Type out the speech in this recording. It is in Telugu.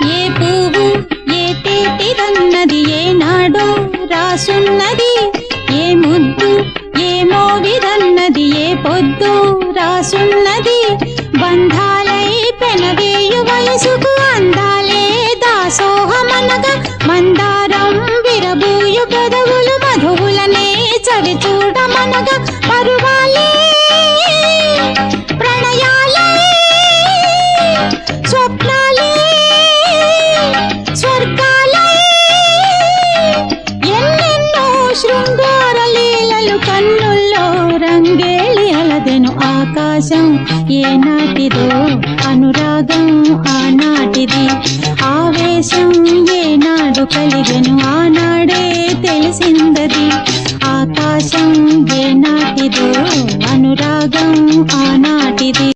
ఏ పువ్వు ఏ తేటిదన్నది ఏనాడో రాసున్నది, ఏ ముద్దు ఏ మోవిదన్నది ఏ పొద్దు రాసున్నది. బంధాలై పెనవేయు వయసుకు అందాలే దాసోహమనగా, మందారం విరబూయు పెదవులు మధువులనే చవి చూడమనగా. పరువాలే ప్రణయాలే స్వప్నాలే స్వర్గాలే, ఎన్నెన్నో శృంగార లీలలు కన్నుల్లో రంగేలి అలదెను. ఆకాశం ఏనాటిదో అనురాగం ఆనాటిది, ఆవేశం ఏనాడు కలిగెను ఆనాడే తెలిసిందది. ఆకాశం ఏనాటిదో అనురాగం ఆనాటిది.